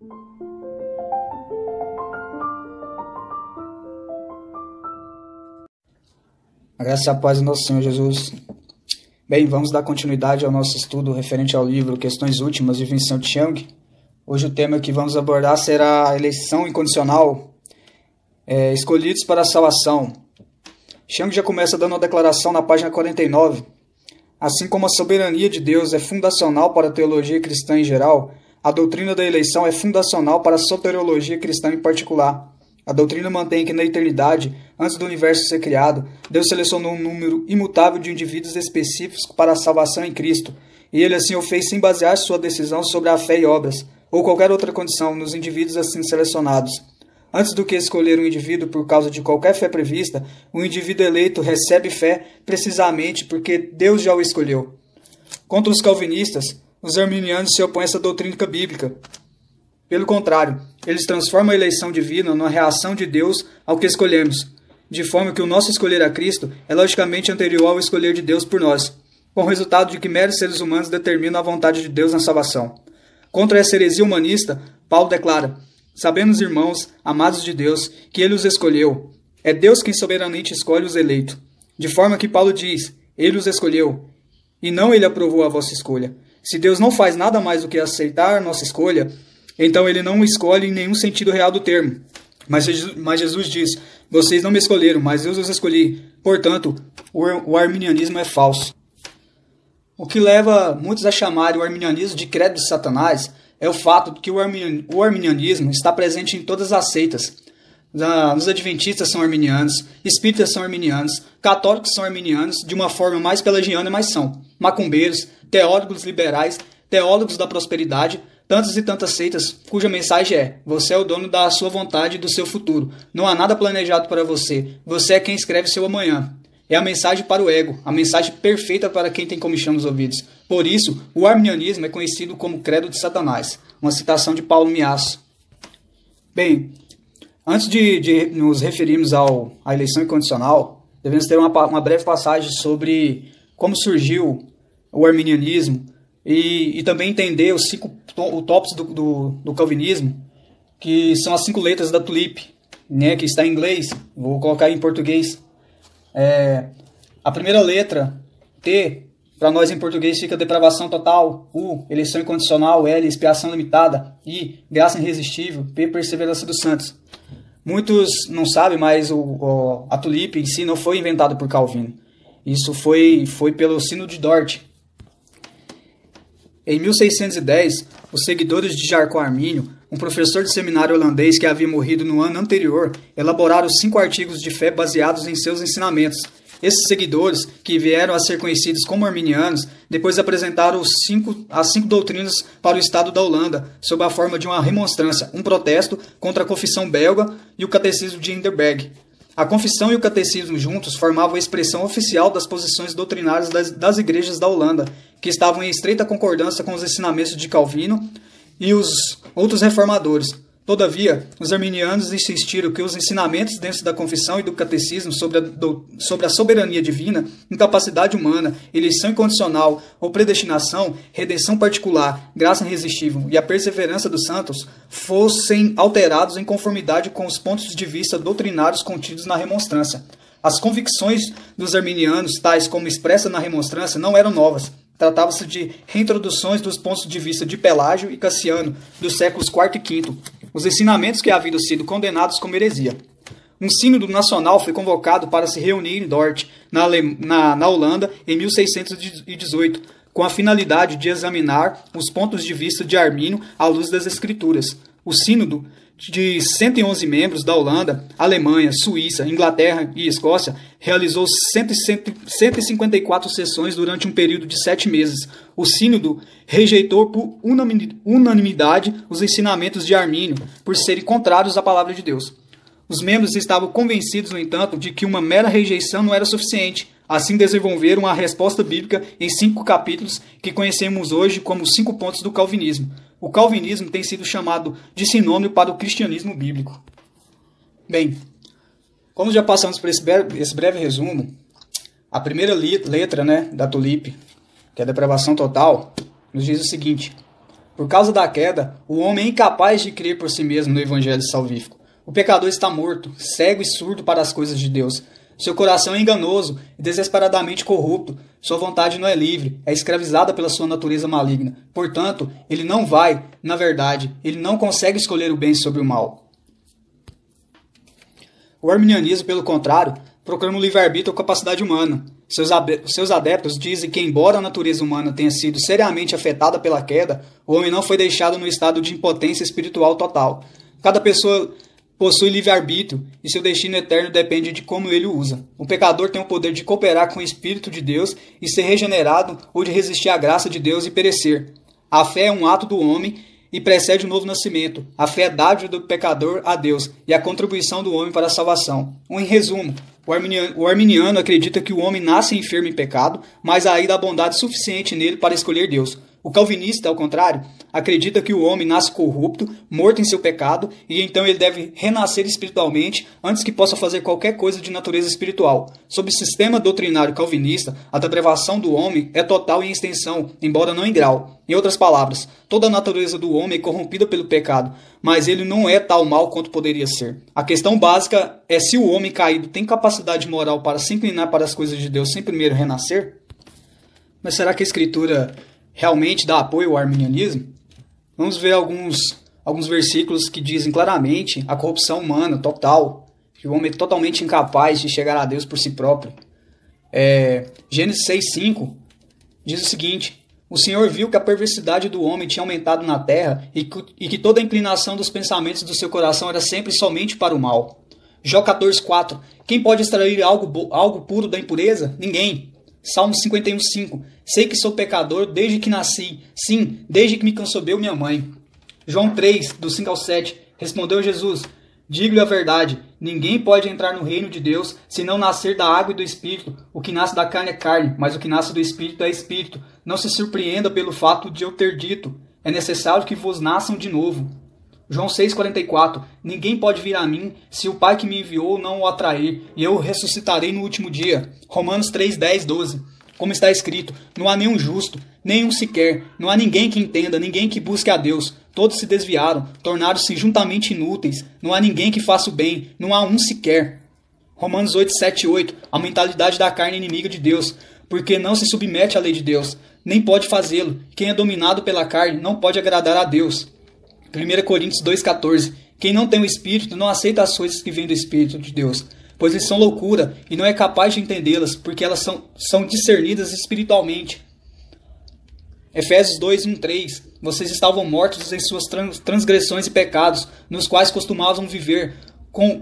A graça e a paz do nosso Senhor Jesus. Bem, vamos dar continuidade ao nosso estudo referente ao livro Questões Últimas de Vincent Chiang. Hoje o tema que vamos abordar será a eleição incondicional, escolhidos para a salvação. Chiang já começa dando uma declaração na página 49. Assim como a soberania de Deus é fundacional para a teologia cristã em geral, a doutrina da eleição é fundacional para a soteriologia cristã em particular. A doutrina mantém que na eternidade, antes do universo ser criado, Deus selecionou um número imutável de indivíduos específicos para a salvação em Cristo, e ele assim o fez sem basear sua decisão sobre a fé e obras, ou qualquer outra condição nos indivíduos assim selecionados. Antes do que escolher um indivíduo por causa de qualquer fé prevista, o indivíduo eleito recebe fé precisamente porque Deus já o escolheu. Contra os calvinistas, os arminianos se opõem a essa doutrina bíblica. Pelo contrário, eles transformam a eleição divina numa reação de Deus ao que escolhemos, de forma que o nosso escolher a Cristo é logicamente anterior ao escolher de Deus por nós, com o resultado de que meros seres humanos determinam a vontade de Deus na salvação. Contra essa heresia humanista, Paulo declara: sabemos, irmãos, amados de Deus, que Ele os escolheu. É Deus quem soberanamente escolhe os eleitos. De forma que Paulo diz: Ele os escolheu, e não Ele aprovou a vossa escolha. Se Deus não faz nada mais do que aceitar a nossa escolha, então Ele não escolhe em nenhum sentido real do termo. Mas Jesus diz: vocês não me escolheram, mas eu os escolhi. Portanto, o arminianismo é falso. O que leva muitos a chamarem o arminianismo de credo de Satanás é o fato de que o arminianismo está presente em todas as seitas. Os adventistas são arminianos, espíritas são arminianos, católicos são arminianos, de uma forma mais pelagiana, mas são macumbeiros, teólogos liberais, teólogos da prosperidade, tantas e tantas seitas cuja mensagem é: você é o dono da sua vontade e do seu futuro. Não há nada planejado para você. Você é quem escreve seu amanhã. É a mensagem para o ego, a mensagem perfeita para quem tem comichão nos ouvidos. Por isso, o arminianismo é conhecido como credo de Satanás. Uma citação de Paulo Miasso. Bem, antes de nos referirmos à eleição incondicional, devemos ter uma breve passagem sobre como surgiu o arminianismo e também entender os 5 tópicos do calvinismo, que são as 5 letras da tulipe, né, que está em inglês, vou colocar em português. A primeira letra, T, para nós em português fica depravação total, U, eleição incondicional, L, expiação limitada, I, graça irresistível, P, perseverança dos santos. Muitos não sabem, mas a tulipe em si não foi inventada por Calvino. Isso foi pelo Sínodo de Dort. Em 1610, os seguidores de Jarcó Armínio, um professor de seminário holandês que havia morrido no ano anterior, elaboraram 5 artigos de fé baseados em seus ensinamentos. Esses seguidores, que vieram a ser conhecidos como arminianos, depois apresentaram as 5 doutrinas para o Estado da Holanda, sob a forma de uma remonstrância, um protesto contra a confissão belga e o catecismo de Heidelberg. A confissão e o catecismo juntos formavam a expressão oficial das posições doutrinárias das igrejas da Holanda, que estavam em estreita concordância com os ensinamentos de Calvino e os outros reformadores. Todavia, os arminianos insistiram que os ensinamentos dentro da confissão e do catecismo sobre a soberania divina, incapacidade humana, eleição incondicional ou predestinação, redenção particular, graça irresistível e a perseverança dos santos fossem alterados em conformidade com os pontos de vista doutrinários contidos na remonstrância. As convicções dos arminianos, tais como expressas na remonstrância, não eram novas. Tratava-se de reintroduções dos pontos de vista de Pelágio e Cassiano, dos séculos IV e V, os ensinamentos que haviam sido condenados como heresia. Um sínodo nacional foi convocado para se reunir em Dort, na Holanda, em 1618, com a finalidade de examinar os pontos de vista de Armínio à luz das Escrituras. O sínodo, de 111 membros da Holanda, Alemanha, Suíça, Inglaterra e Escócia, realizou 154 sessões durante um período de 7 meses. O sínodo rejeitou por unanimidade os ensinamentos de Armínio, por serem contrários à palavra de Deus. Os membros estavam convencidos, no entanto, de que uma mera rejeição não era suficiente. Assim desenvolveram a resposta bíblica em 5 capítulos que conhecemos hoje como 5 pontos do calvinismo. O calvinismo tem sido chamado de sinônimo para o cristianismo bíblico. Bem, como já passamos por esse breve resumo, a primeira letra, da tulipe, que é a depravação total, nos diz o seguinte: Por causa da queda, o homem é incapaz de crer por si mesmo no evangelho salvífico. O pecador está morto, cego e surdo para as coisas de Deus. Seu coração é enganoso e desesperadamente corrupto. Sua vontade não é livre, é escravizada pela sua natureza maligna. Portanto, ele não vai, na verdade, ele não consegue escolher o bem sobre o mal. O arminianismo, pelo contrário, proclama o livre-arbítrio com a capacidade humana. Seus adeptos dizem que, embora a natureza humana tenha sido seriamente afetada pela queda, o homem não foi deixado no estado de impotência espiritual total. Cada pessoa possui livre-arbítrio e seu destino eterno depende de como ele o usa. O pecador tem o poder de cooperar com o Espírito de Deus e ser regenerado ou de resistir à graça de Deus e perecer. A fé é um ato do homem e precede o novo nascimento. A fé é dádiva do pecador a Deus e a contribuição do homem para a salvação. Em resumo, o arminiano acredita que o homem nasce enfermo em pecado, mas há ainda há bondade suficiente nele para escolher Deus. O calvinista, ao contrário, acredita que o homem nasce corrupto, morto em seu pecado, e então ele deve renascer espiritualmente antes que possa fazer qualquer coisa de natureza espiritual. Sob o sistema doutrinário calvinista, a depravação do homem é total em extensão, embora não em grau. Em outras palavras, toda a natureza do homem é corrompida pelo pecado, mas ele não é tal mal quanto poderia ser. A questão básica é se o homem caído tem capacidade moral para se inclinar para as coisas de Deus sem primeiro renascer? Mas será que a Escritura realmente dá apoio ao arminianismo? Vamos ver alguns versículos que dizem claramente a corrupção humana total, que o homem é totalmente incapaz de chegar a Deus por si próprio. Gênesis 6:5 diz o seguinte: o Senhor viu que a perversidade do homem tinha aumentado na terra e que toda a inclinação dos pensamentos do seu coração era sempre somente para o mal. Jó 14:4 quem pode extrair algo puro da impureza? Ninguém. Salmo 51:5 sei que sou pecador desde que nasci, sim, desde que me concebeu minha mãe. João 3, do 5 ao 7, respondeu Jesus: digo-lhe a verdade, ninguém pode entrar no reino de Deus se não nascer da água e do Espírito. O que nasce da carne é carne, mas o que nasce do Espírito é Espírito. Não se surpreenda pelo fato de eu ter dito: é necessário que vos nasçam de novo. João 6,44 ninguém pode vir a mim se o Pai que me enviou não o atrair, e eu o ressuscitarei no último dia. Romanos 3, 10, 12 como está escrito: não há nenhum justo, nenhum sequer, não há ninguém que entenda, ninguém que busque a Deus. Todos se desviaram, tornaram-se juntamente inúteis. Não há ninguém que faça o bem, não há um sequer. Romanos 8, 7 e 8 a mentalidade da carne é inimiga de Deus, porque não se submete à lei de Deus, nem pode fazê-lo. Quem é dominado pela carne não pode agradar a Deus. 1 Coríntios 2,14 quem não tem o Espírito não aceita as coisas que vêm do Espírito de Deus, pois eles são loucura e não é capaz de entendê-las, porque elas são discernidas espiritualmente. Efésios 2, 1, 3 vocês estavam mortos em suas transgressões e pecados, nos quais costumavam viver,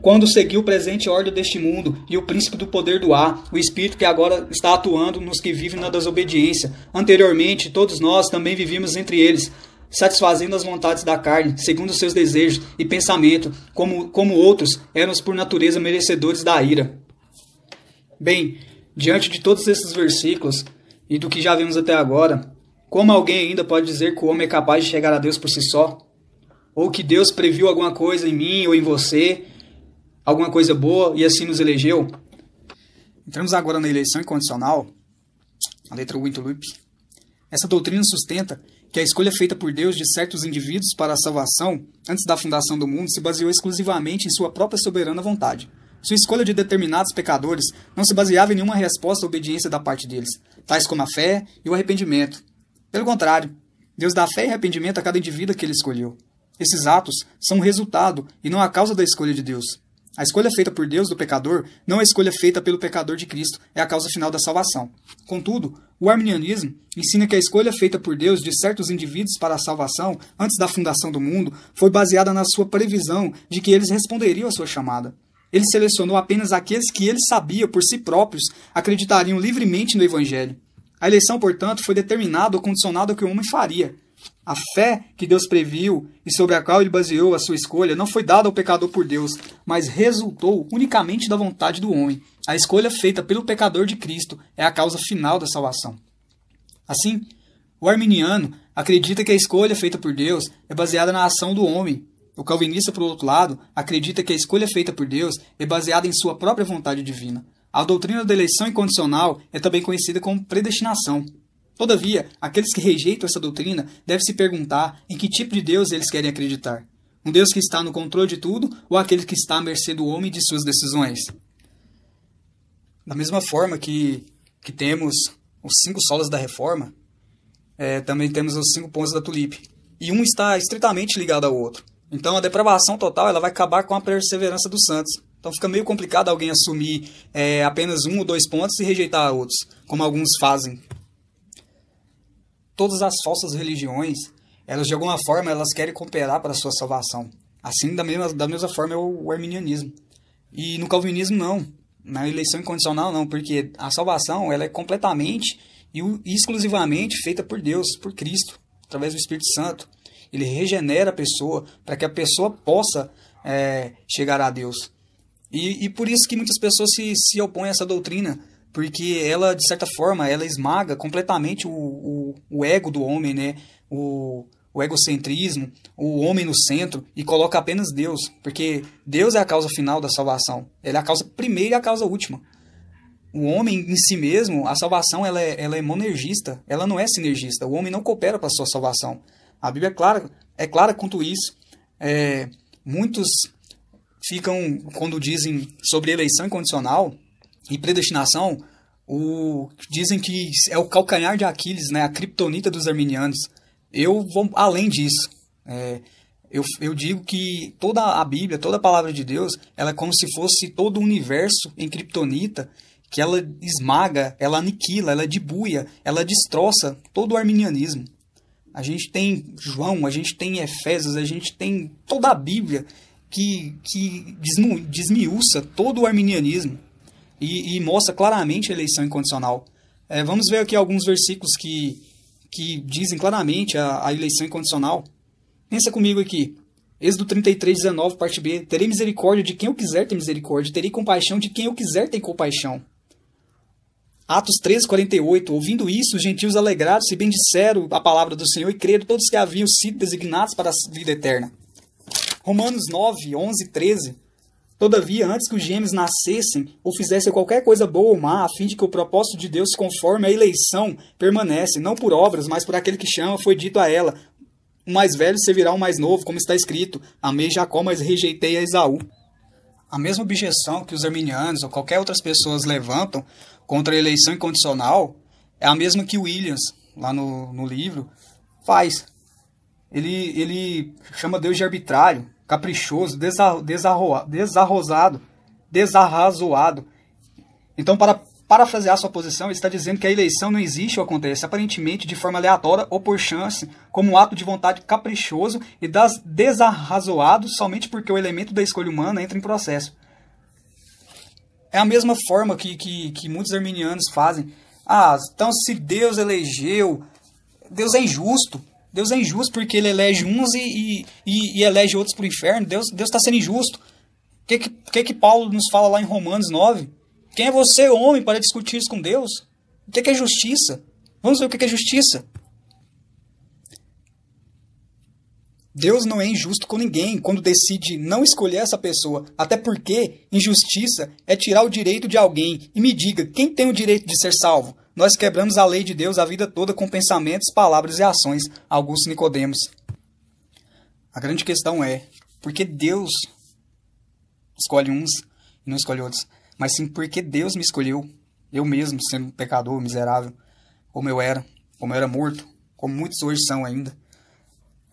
quando seguiu o presente ordem deste mundo e o príncipe do poder do ar, o espírito que agora está atuando nos que vivem na desobediência. Anteriormente, todos nós também vivíamos entre eles, satisfazendo as vontades da carne, segundo os seus desejos e pensamento, como outros, éramos por natureza merecedores da ira. Bem, diante de todos esses versículos e do que já vimos até agora, como alguém ainda pode dizer que o homem é capaz de chegar a Deus por si só? Ou que Deus previu alguma coisa em mim ou em você, alguma coisa boa, e assim nos elegeu? Entramos agora na eleição incondicional, a letra U interlup. Essa doutrina sustenta que a escolha feita por Deus de certos indivíduos para a salvação, antes da fundação do mundo, se baseou exclusivamente em sua própria soberana vontade. Sua escolha de determinados pecadores não se baseava em nenhuma resposta à obediência da parte deles, tais como a fé e o arrependimento. Pelo contrário, Deus dá fé e arrependimento a cada indivíduo que ele escolheu. Esses atos são o resultado e não a causa da escolha de Deus. A escolha feita por Deus do pecador não é a escolha feita pelo pecador de Cristo, é a causa final da salvação. Contudo, o arminianismo ensina que a escolha feita por Deus de certos indivíduos para a salvação, antes da fundação do mundo, foi baseada na sua previsão de que eles responderiam à sua chamada. Ele selecionou apenas aqueles que ele sabia por si próprios acreditariam livremente no Evangelho. A eleição, portanto, foi determinada ou condicionada ao que o homem faria. A fé que Deus previu e sobre a qual ele baseou a sua escolha não foi dada ao pecador por Deus, mas resultou unicamente da vontade do homem. A escolha feita pelo pecador de Cristo é a causa final da salvação. Assim, o arminiano acredita que a escolha feita por Deus é baseada na ação do homem. O calvinista, por outro lado, acredita que a escolha feita por Deus é baseada em sua própria vontade divina. A doutrina da eleição incondicional é também conhecida como predestinação. Todavia, aqueles que rejeitam essa doutrina devem se perguntar em que tipo de Deus eles querem acreditar. Um Deus que está no controle de tudo ou aquele que está à mercê do homem e de suas decisões? Da mesma forma que temos os 5 solas da Reforma, também temos os 5 pontos da Tulipe. E um está estritamente ligado ao outro. Então a depravação total ela vai acabar com a perseverança dos santos. Então fica meio complicado alguém assumir apenas 1 ou 2 pontos e rejeitar outros, como alguns fazem. Todas as falsas religiões, elas de alguma forma elas querem cooperar para a sua salvação. Assim, da mesma forma é o arminianismo. E no calvinismo não. Na eleição incondicional não, porque a salvação ela é completamente e exclusivamente feita por Deus, por Cristo, através do Espírito Santo. Ele regenera a pessoa para que a pessoa possa chegar a Deus. E por isso que muitas pessoas se opõem a essa doutrina, porque ela, de certa forma, ela esmaga completamente o ego do homem, né? O egocentrismo, o homem no centro, e coloca apenas Deus, porque Deus é a causa final da salvação. Ele é a causa primeira e a causa última. O homem em si mesmo, a salvação ela é monergista, ela não é sinergista. O homem não coopera para a sua salvação. A Bíblia é clara quanto isso. Muitos ficam, quando dizem sobre eleição incondicional e predestinação, dizem que é o calcanhar de Aquiles, né, a criptonita dos arminianos. Eu vou além disso. Eu digo que toda a Bíblia, toda a palavra de Deus, ela é como se fosse todo o universo em criptonita, que ela esmaga, ela aniquila, ela debuia, ela destroça todo o arminianismo. A gente tem João, a gente tem Efésios, a gente tem toda a Bíblia que desmiuça todo o arminianismo e mostra claramente a eleição incondicional. Vamos ver aqui alguns versículos que dizem claramente a eleição incondicional. Pensa comigo aqui. Êxodo 33:19, parte B. Terei misericórdia de quem eu quiser ter misericórdia, terei compaixão de quem eu quiser ter compaixão. Atos 13:48. Ouvindo isso, os gentios alegrados e bendisseram a palavra do Senhor e creram todos que haviam sido designados para a vida eterna. Romanos 9:11-13. Todavia, antes que os gêmeos nascessem ou fizessem qualquer coisa boa ou má, a fim de que o propósito de Deus, conforme a eleição, permanece, não por obras, mas por aquele que chama, foi dito a ela: o mais velho servirá ao mais novo, como está escrito: amei Jacó, mas rejeitei a Esaú. A mesma objeção que os arminianos ou qualquer outras pessoas levantam contra a eleição incondicional é a mesma que Williams, lá no livro, faz. Ele chama Deus de arbitrário, caprichoso, desarrazoado. Então, para parafrasear sua posição, ele está dizendo que a eleição não existe ou acontece aparentemente de forma aleatória ou por chance, como um ato de vontade caprichoso e desarrazoado somente porque o elemento da escolha humana entra em processo. É a mesma forma que muitos arminianos fazem. Então se Deus elegeu, Deus é injusto. Deus é injusto porque ele elege uns e elege outros para o inferno. Deus está sendo injusto. O que Paulo nos fala lá em Romanos 9? Quem é você, homem, para discutir isso com Deus? O que é justiça? Vamos ver o que é justiça. Deus não é injusto com ninguém quando decide não escolher essa pessoa. Até porque injustiça é tirar o direito de alguém. E me diga, quem tem o direito de ser salvo? Nós quebramos a lei de Deus a vida toda com pensamentos, palavras e ações. Augusto Nicodemos. A grande questão é, por que Deus escolhe uns e não escolhe outros? Mas sim porque Deus me escolheu, eu mesmo, sendo pecador, miserável, como eu era morto, como muitos hoje são ainda.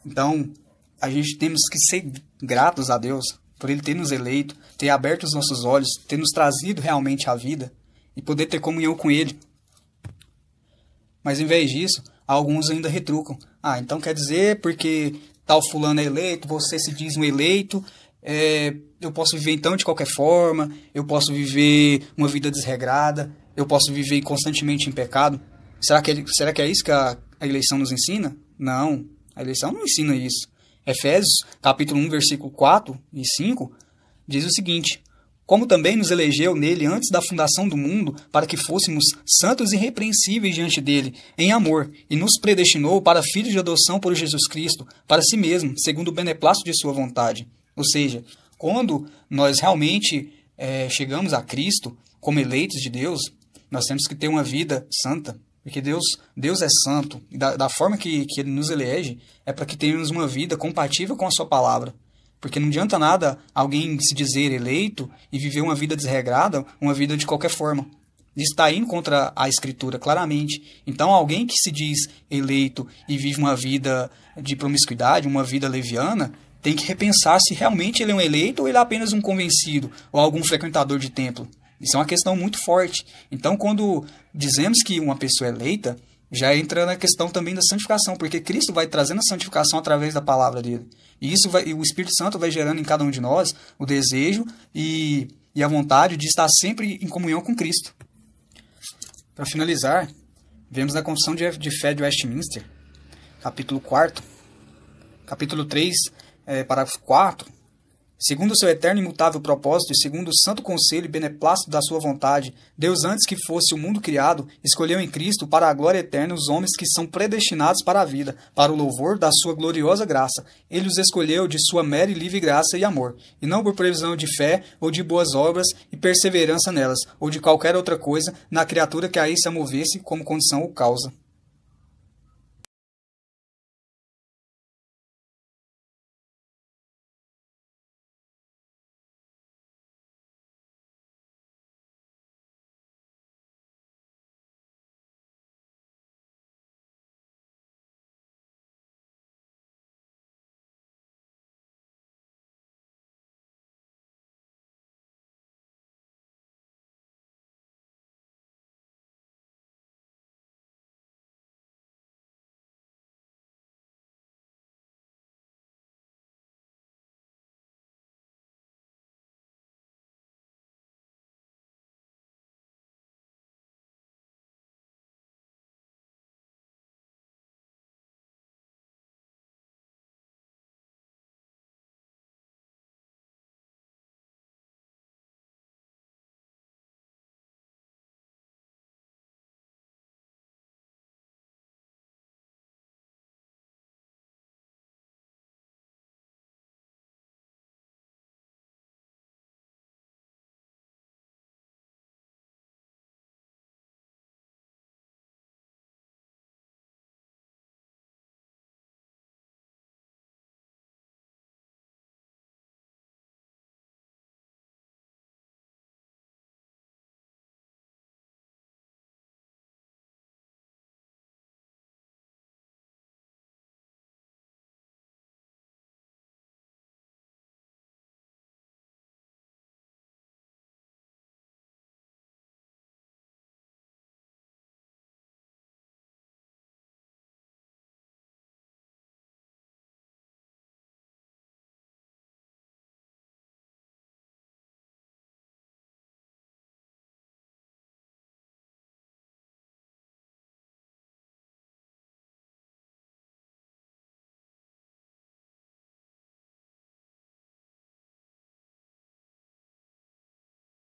Então, a gente temos que ser gratos a Deus por Ele ter nos eleito, ter aberto os nossos olhos, ter nos trazido realmente à vida e poder ter comunhão com Ele. Mas, em vez disso, alguns ainda retrucam. Então quer dizer, porque tal fulano é eleito, você se diz um eleito, eu posso viver então de qualquer forma, eu posso viver uma vida desregrada, eu posso viver constantemente em pecado. Será que é isso que a eleição nos ensina? Não, a eleição não ensina isso. Efésios, capítulo 1, versículo 4 e 5, diz o seguinte: como também nos elegeu nele antes da fundação do mundo, para que fôssemos santos e irrepreensíveis diante dele, em amor, e nos predestinou para filhos de adoção por Jesus Cristo, para si mesmo, segundo o beneplácito de sua vontade. Ou seja, quando nós realmente chegamos a Cristo como eleitos de Deus, nós temos que ter uma vida santa, Porque Deus é santo, e da forma que Ele nos elege, é para que tenhamos uma vida compatível com a sua palavra. Porque não adianta nada alguém se dizer eleito e viver uma vida desregrada, uma vida de qualquer forma. Isso está indo contra a Escritura, claramente. Então, alguém que se diz eleito e vive uma vida de promiscuidade, uma vida leviana, tem que repensar se realmente ele é um eleito ou ele é apenas um convencido ou algum frequentador de templo. Isso é uma questão muito forte. Então, quando dizemos que uma pessoa é eleita, já entra na questão também da santificação, porque Cristo vai trazendo a santificação através da palavra dele. E o Espírito Santo vai gerando em cada um de nós o desejo e a vontade de estar sempre em comunhão com Cristo. Para finalizar, vemos na Confissão de Fé de Westminster, capítulo 4, capítulo 3, parágrafo 4, segundo o seu eterno e imutável propósito e segundo o santo conselho e beneplácito da sua vontade, Deus, antes que fosse o mundo criado, escolheu em Cristo para a glória eterna os homens que são predestinados para a vida, para o louvor da sua gloriosa graça. Ele os escolheu de sua mera e livre graça e amor, e não por previsão de fé ou de boas obras e perseverança nelas, ou de qualquer outra coisa na criatura que a isso se movesse como condição ou causa.